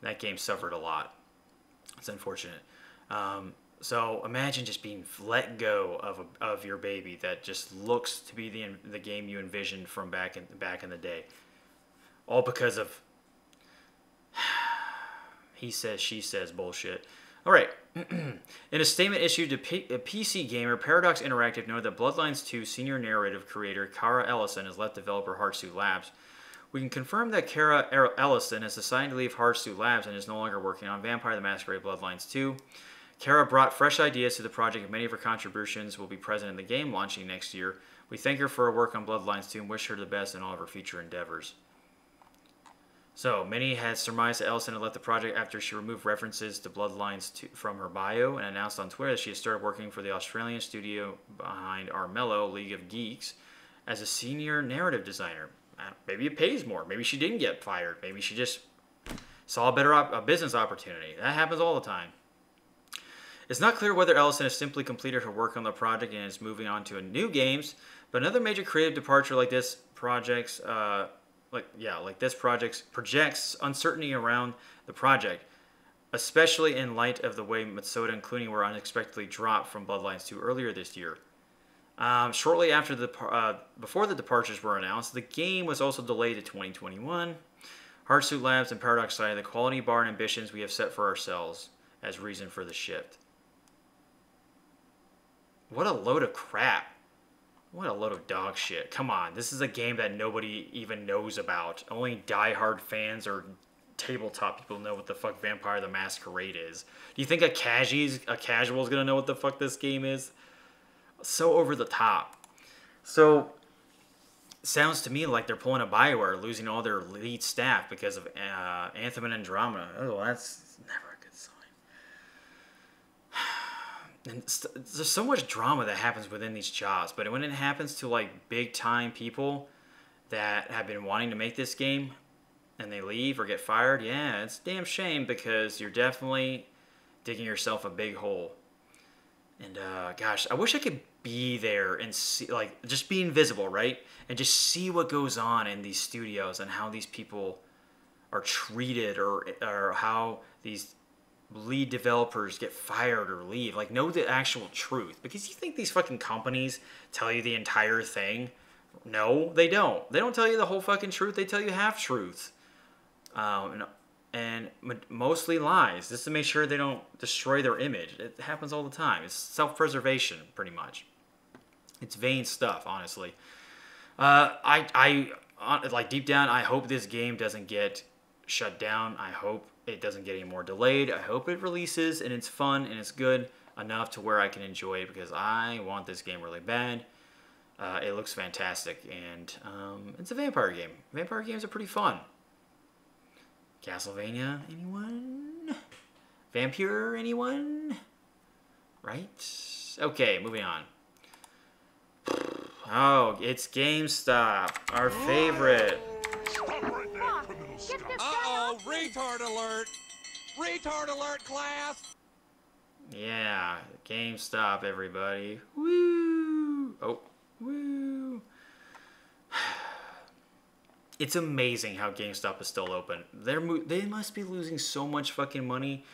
that game suffered a lot. It's unfortunate. So imagine just being let go of your baby that just looks to be the game you envisioned from back in the day, all because of he says, she says bullshit. All right. In a statement issued to PC Gamer, Paradox Interactive noted that Bloodlines 2 senior narrative creator Kara Ellison has left developer Hardsuit Labs. We can confirm that Kara Ellison has decided to leave Hardsuit Labs and is no longer working on Vampire the Masquerade Bloodlines 2. Kara brought fresh ideas to the project, and many of her contributions will be present in the game launching next year. We thank her for her work on Bloodlines 2 and wish her the best in all of her future endeavors. So, many had surmised that Ellison had left the project after she removed references to Bloodlines 2 from her bio and announced on Twitter that she had started working for the Australian studio behind Armello League of Geeks as a senior narrative designer. Maybe it pays more. Maybe she didn't get fired. Maybe she just saw a business opportunity. That happens all the time. It's not clear whether Ellison has simply completed her work on the project and is moving on to new games, but another major creative departure like this project's projects uncertainty around the project, especially in light of the way Matsuda and Clooney were unexpectedly dropped from Bloodlines 2 earlier this year. Shortly after before the departures were announced, the game was also delayed to 2021. Hardsuit Labs and Paradox cited the quality bar and ambitions we have set for ourselves as reason for the shift. What a load of crap. What a load of dog shit. Come on, this is a game that nobody even knows about. Only diehard fans or tabletop people know what the fuck Vampire the Masquerade is. Do you think a casual is gonna know what the fuck this game is? So over the top. So, sounds to me like they're pulling a BioWare, losing all their lead staff because of Anthem and Andromeda. Oh, that's never a good sign. And there's so much drama that happens within these jobs, but when it happens to like big time people that have been wanting to make this game and they leave or get fired, yeah, it's a damn shame because you're definitely digging yourself a big hole. And gosh, I wish I could be there and see, like, just be invisible, right? And just see what goes on in these studios and how these people are treated or how these lead developers get fired or leave. Like, know the actual truth. Because you think these fucking companies tell you the entire thing? No, they don't. They don't tell you the whole fucking truth. They tell you half-truths. And mostly lies, just to make sure they don't destroy their image. It happens all the time. It's self-preservation, pretty much. It's vain stuff, honestly. I like, deep down, I hope this game doesn't get shut down. I hope it doesn't get any more delayed. I hope it releases and it's fun and it's good enough to where I can enjoy it because I want this game really bad. It looks fantastic and it's a vampire game. Vampire games are pretty fun. Castlevania, anyone? Vampire, anyone? Right? Okay, moving on. Oh, it's GameStop, our favorite. Stop right there, criminal scum. Uh-oh, retard alert! Retard alert, class! Yeah, GameStop, everybody. Woo! Oh, woo! It's amazing how GameStop is still open. They must be losing so much fucking money.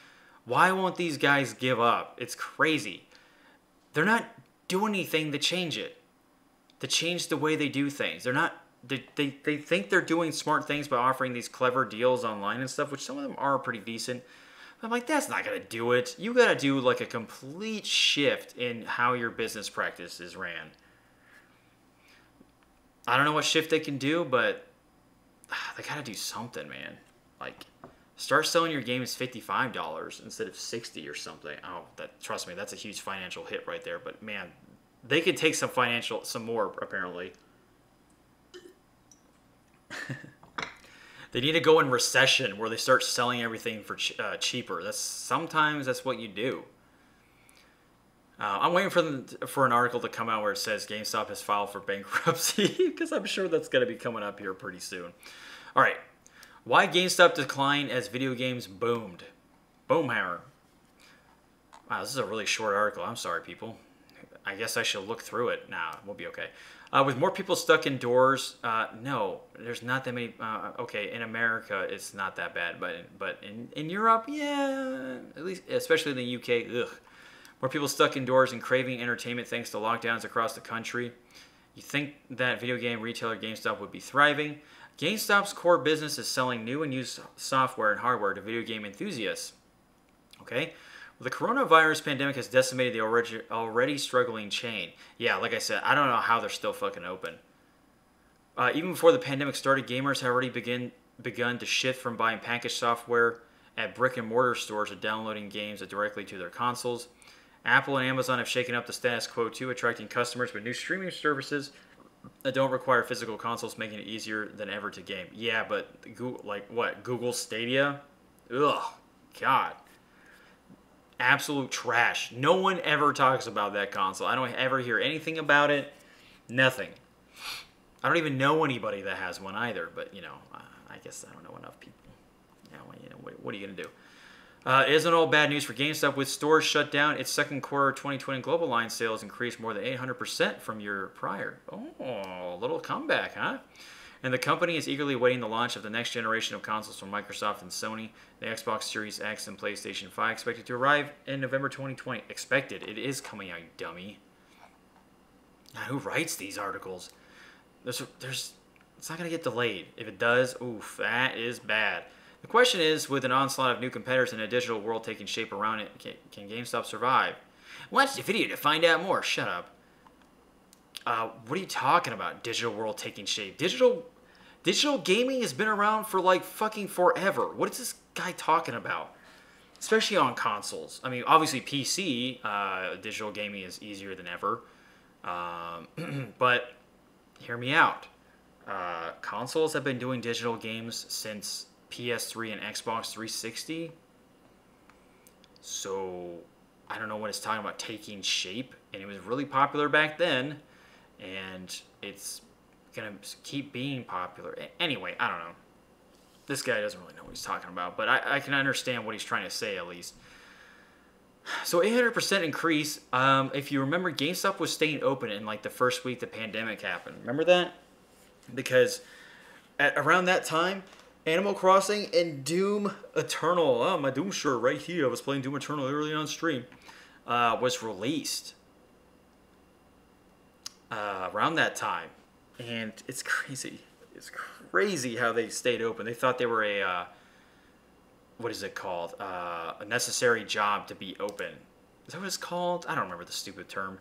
Why won't these guys give up? It's crazy. They're not doing anything to change it. To change the way they do things. They're not... They think they're doing smart things by offering these clever deals online and stuff, which some of them are pretty decent. But I'm like, that's not going to do it. You got to do like a complete shift in how your business practice is ran. I don't know what shift they can do, but they got to do something, man. Like, start selling your games $55 instead of $60 or something. Oh, trust me, that's a huge financial hit right there. But man, they could take some more apparently. They need to go in recession where they start selling everything for cheaper. Sometimes that's what you do. I'm waiting for an article to come out where it says GameStop has filed for bankruptcy because I'm sure that's going to be coming up here pretty soon. All right, why GameStop declined as video games boomed? Boomhammer. Wow, this is a really short article. I'm sorry, people. I guess I should look through it. Nah, we'll be okay. With more people stuck indoors, no, there's not that many. Okay, in America, it's not that bad, but in Europe, yeah, at least, especially in the UK, ugh. More people stuck indoors and craving entertainment thanks to lockdowns across the country. You think that video game retailer GameStop would be thriving? GameStop's core business is selling new and used software and hardware to video game enthusiasts. Okay? Well, the coronavirus pandemic has decimated the already struggling chain. Yeah, like I said, I don't know how they're still fucking open. Even before the pandemic started, gamers have already begun to shift from buying packaged software at brick-and-mortar stores to downloading games directly to their consoles. Apple and Amazon have shaken up the status quo too, attracting customers with new streaming services that don't require physical consoles, making it easier than ever to game. Yeah, but Google Stadia? Ugh, God. Absolute trash. No one ever talks about that console. I don't ever hear anything about it. Nothing. I don't even know anybody that has one either, but, I guess I don't know enough people. What are you going to do? It isn't all bad news for GameStop. With stores shut down, its second quarter 2020 global line sales increased more than 800% from year prior. Oh, a little comeback, huh? And the company is eagerly awaiting the launch of the next generation of consoles from Microsoft and Sony. The Xbox Series X and PlayStation 5 expected to arrive in November 2020. Expected. It is coming out, you dummy. Now, who writes these articles? It's not going to get delayed. If it does, oof, that is bad. The question is, with an onslaught of new competitors and a digital world taking shape around it, can GameStop survive? Watch the video to find out more. Shut up. What are you talking about? Digital world taking shape. Digital gaming has been around for like fucking forever. What is this guy talking about? Especially on consoles. I mean, obviously PC, digital gaming is easier than ever. But hear me out. Consoles have been doing digital games since PS3 and Xbox 360. So I don't know what it's talking about taking shape. And it was really popular back then. And it's going to keep being popular. Anyway, I don't know. This guy doesn't really know what he's talking about. But I can understand what he's trying to say at least. So 800% increase. If you remember, GameStop was staying open in like the first week the pandemic happened. Remember that? Because around that time, Animal Crossing and Doom Eternal, oh, my Doom shirt right here, I was playing Doom Eternal early on stream, was released around that time. And it's crazy. It's crazy how they stayed open. They thought they were a, what is it called? A necessary job to be open. Is that what it's called? I don't remember the stupid term.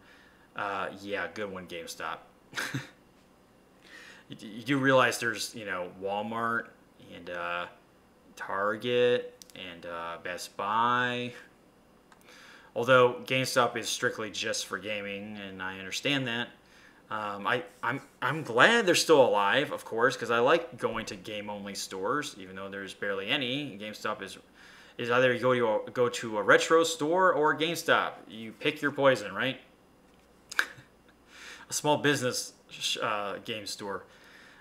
Yeah, good one, GameStop. You do realize there's, you know, Walmart and Target and Best Buy. Although GameStop is strictly just for gaming, and I understand that. I'm glad they're still alive, of course, because I like going to game-only stores, even though there's barely any. GameStop is either you go to a retro store or a GameStop. You pick your poison, right? A small business game store.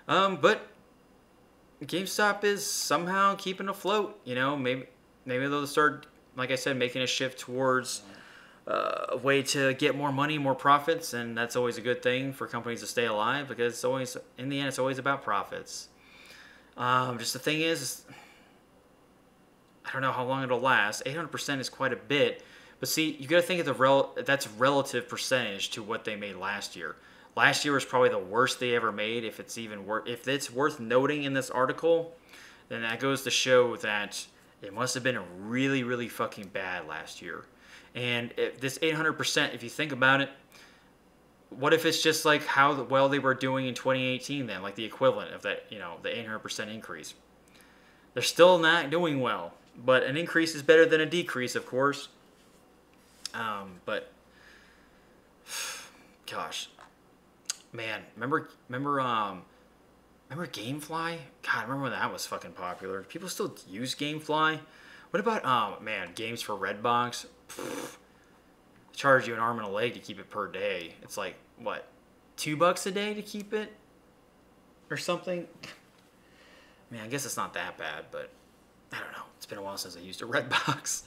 But GameStop is somehow keeping afloat. You know, maybe they'll start, like I said, making a shift towards a way to get more money, more profits, and that's always a good thing for companies to stay alive, because it's always, in the end, it's always about profits. Just the thing is, I don't know how long it'll last. 800% is quite a bit, but see, you got to think of that's relative percentage to what they made last year. Last year was probably the worst they ever made. If it's worth noting in this article, then that goes to show that it must have been really, really fucking bad last year. And this 800%, if you think about it, what if it's just like how well they were doing in 2018 then, like the equivalent of that, you know, the 800% increase. They're still not doing well, but an increase is better than a decrease, of course. But gosh, man, remember GameFly? God, I remember when that was fucking popular. Do people still use GameFly? What about, man, games for Redbox? They charge you an arm and a leg to keep it per day. It's like, what, $2 a day to keep it? Or something? I mean, I guess it's not that bad, but I don't know. It's been a while since I used a Redbox.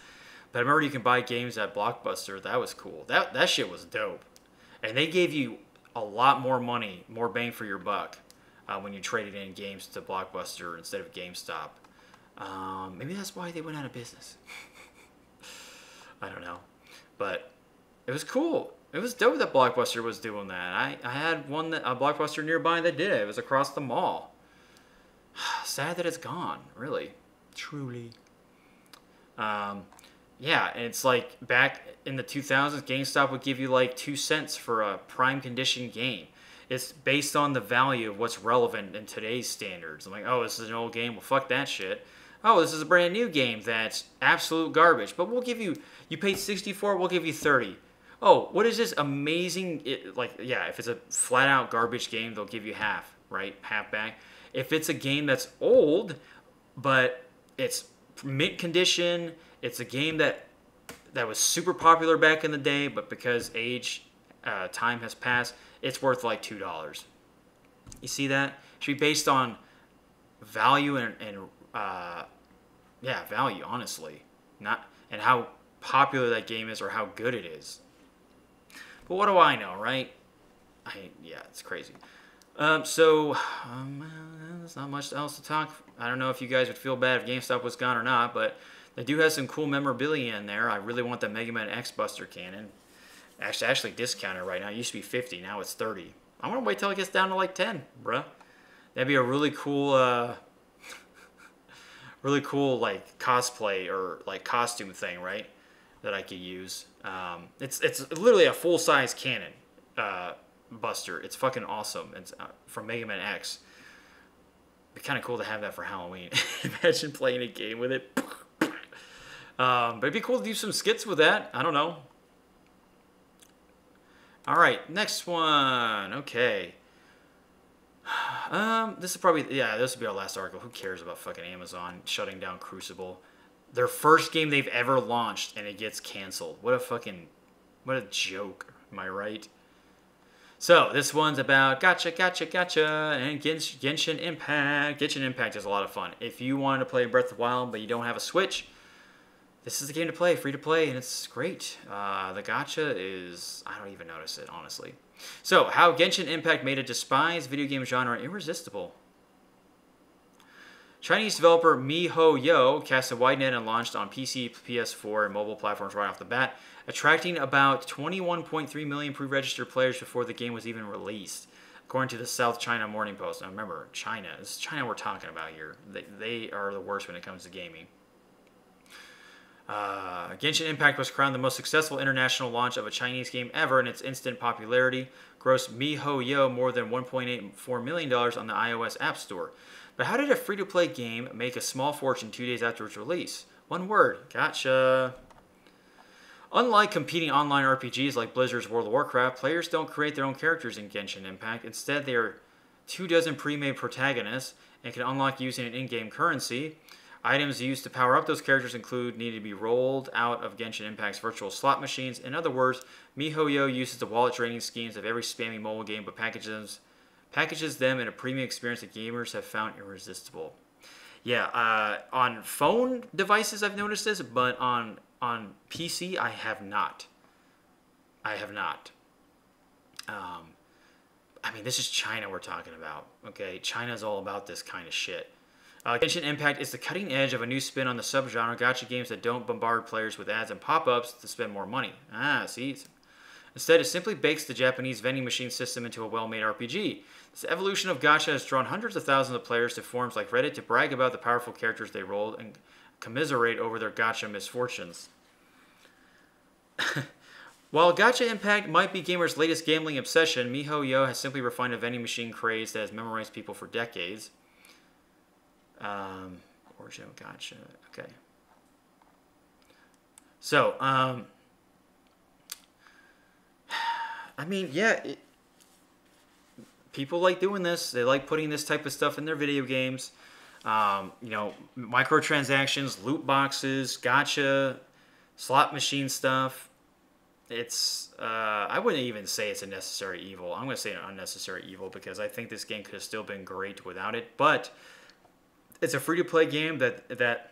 But I remember you can buy games at Blockbuster. That was cool. That shit was dope. And they gave you a lot more money, more bang for your buck, when you traded in games to Blockbuster instead of GameStop. Maybe that's why they went out of business. I don't know. But it was cool. It was dope that Blockbuster was doing that. I had a Blockbuster nearby that did it. It was across the mall. Sad that it's gone, really. Truly. Yeah, and it's like back in the 2000s, GameStop would give you like 2 cents for a prime condition game. It's based on the value of what's relevant in today's standards. I'm like, oh, this is an old game. Well, fuck that shit. Oh, this is a brand new game that's absolute garbage. But we'll give you paid $64, we'll give you $30. Oh, what is this amazing, if it's a flat out garbage game, they'll give you half, right? Half back. If it's a game that's old, but it's mint condition, it's a game that was super popular back in the day, but because time has passed, it's worth like $2. You see that? It should be based on value and value, honestly, and how popular that game is or how good it is. But what do I know, right? It's crazy. There's not much else to talk. I don't know if you guys would feel bad if GameStop was gone or not, but they do have some cool memorabilia in there. I really want the Mega Man X Buster cannon. Actually discounted right now. It used to be 50, now it's 30. I want to wait till it gets down to like 10, bruh. That'd be a really cool, really cool like cosplay or like costume thing, right? That I could use. It's literally a full size cannon buster. It's fucking awesome. It's from Mega Man X. It'd be kind of cool to have that for Halloween. Imagine playing a game with it. But it'd be cool to do some skits with that. I don't know. All right, next one. Okay. This is probably, yeah, this will be our last article. Who cares about fucking Amazon shutting down Crucible? Their first game they've ever launched and it gets canceled. What a joke. Am I right? So, this one's about Gacha, and Genshin Impact. Genshin Impact is a lot of fun. If you wanted to play Breath of the Wild but you don't have a Switch, this is the game to play, free to play, and it's great. The gacha is, I don't even notice it, honestly. So, how Genshin Impact made a despised video game genre irresistible. Chinese developer MiHoYo cast a wide net and launched on PC, PS4, and mobile platforms right off the bat, attracting about 21.3 million pre-registered players before the game was even released, according to the South China Morning Post. Now remember, China. This is China we're talking about here. They are the worst when it comes to gaming. Genshin Impact was crowned the most successful international launch of a Chinese game ever in its instant popularity, grossed MiHoYo more than $1.84 million on the iOS App Store. But how did a free-to-play game make a small fortune 2 days after its release? One word, gotcha. Unlike competing online RPGs like Blizzard's World of Warcraft, players don't create their own characters in Genshin Impact. Instead, they are 24 pre-made protagonists and can unlock using an in-game currency. Items used to power up those characters need to be rolled out of Genshin Impact's virtual slot machines. In other words, MiHoYo uses the wallet draining schemes of every spammy mobile game but packages them in a premium experience that gamers have found irresistible. Yeah, on phone devices I've noticed this, but on PC I have not. I mean, this is China we're talking about, okay? China's all about this kind of shit. Genshin Impact is the cutting edge of a new spin on the subgenre gacha games that don't bombard players with ads and pop-ups to spend more money. See? Instead, it simply bakes the Japanese vending machine system into a well-made RPG. This evolution of gacha has drawn hundreds of thousands of players to forums like Reddit to brag about the powerful characters they rolled and commiserate over their gacha misfortunes. While Gacha Impact might be gamers' latest gambling obsession, MiHoYo has simply refined a vending machine craze that has memorized people for decades. Original Gacha. Okay. So, I mean, yeah, people like doing this. They like putting this type of stuff in their video games. You know, microtransactions, loot boxes, gacha, slot machine stuff. It's, I wouldn't even say it's a necessary evil. I'm going to say an unnecessary evil because I think this game could have still been great without it. But it's a free-to-play game that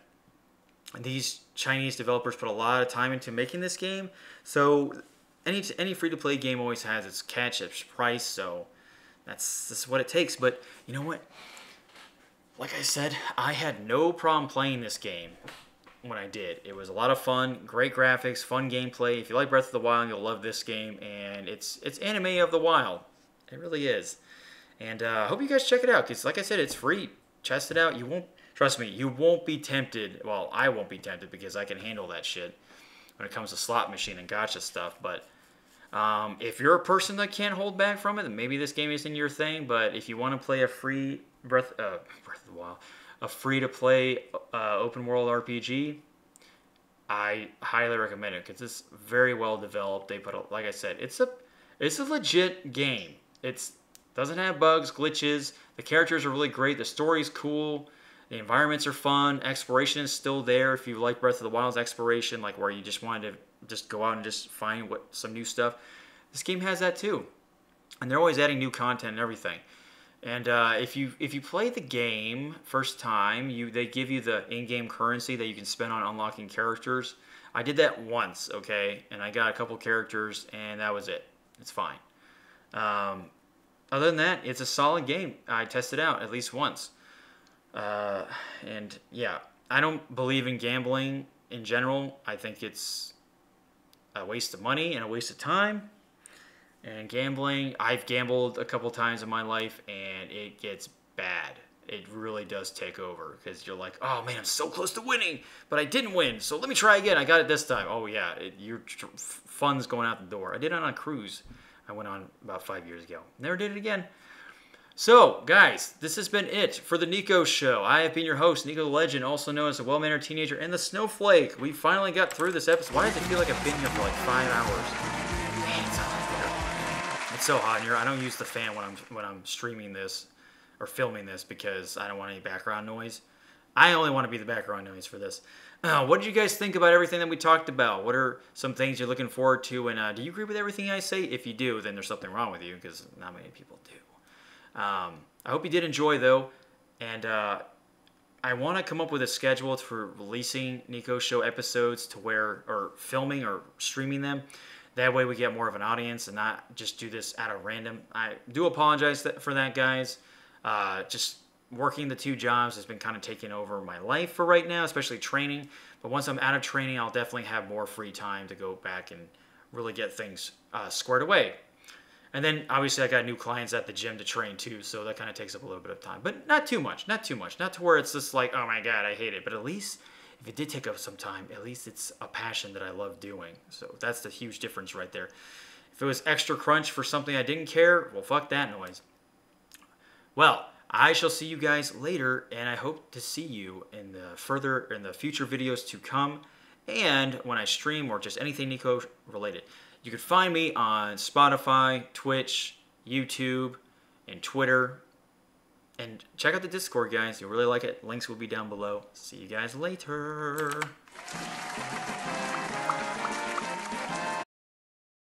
these Chinese developers put a lot of time into making this game. So any free-to-play game always has its catch, its price. So that's what it takes. But you know what? Like I said, I had no problem playing this game when I did. It was a lot of fun, great graphics, fun gameplay. If you like Breath of the Wild, you'll love this game. And it's anime of the wild. It really is. And I hope you guys check it out because, like I said, it's free. Test it out. You won't, trust me, you won't be tempted. Well, I won't be tempted because I can handle that shit when it comes to slot machine and gacha stuff. But if you're a person that can't hold back from it, then maybe this game isn't your thing. But if you want to play a free Breath of the Wild, a free-to-play open world RPG, I highly recommend it because it's very well developed. They put, like I said, it's a legit game. It doesn't have bugs, glitches. The characters are really great. The story's cool. The environments are fun. Exploration is still there. If you like Breath of the Wild's exploration, like where you just wanted to just go out and just find some new stuff, this game has that too. And they're always adding new content and everything. And if you play the game first time, they give you the in-game currency that you can spend on unlocking characters. I did that once, okay, and I got a couple characters, and that was it. It's fine. Other than that, it's a solid game. I tested it out at least once. And yeah, I don't believe in gambling in general. I think it's a waste of money and a waste of time. And gambling, I've gambled a couple times in my life, and it gets bad. It really does take over because you're like, oh man, I'm so close to winning, but I didn't win, so let me try again. I got it this time. Oh yeah, your fun's going out the door. I did it on a cruise I went on about 5 years ago. Never did it again. So, guys, this has been it for the Niko Show. I have been your host, NikoTheLegend, also known as the well-mannered teenager and the snowflake. We finally got through this episode. Why does it feel like I've been here for like 5 hours? Man, it's hot here. It's so hot in here. I don't use the fan when I'm streaming this or filming this because I don't want any background noise. I only want to be the background noise for this. What did you guys think about everything that we talked about? What are some things you're looking forward to? And do you agree with everything I say? If you do, then there's something wrong with you because not many people do. I hope you did enjoy, though. And I want to come up with a schedule for releasing Niko Show episodes to where, or filming or streaming them. That way we get more of an audience and not just do this out of random. I do apologize for that, guys. Just working the 2 jobs has been kind of taking over my life for right now, especially training. But once I'm out of training, I'll definitely have more free time to go back and really get things squared away. And then, obviously, I got new clients at the gym to train, too, so that kind of takes up a little bit of time. But not too much, not too much. Not to where it's just like, oh, my God, I hate it. But at least, if it did take up some time, at least it's a passion that I love doing. So that's the huge difference right there. If it was extra crunch for something I didn't care, well, fuck that noise. Well, I shall see you guys later, and I hope to see you in the future videos to come, and when I stream or just anything Niko related. You can find me on Spotify, Twitch, YouTube, and Twitter. And check out the Discord, guys. You'll really like it. Links will be down below. See you guys later.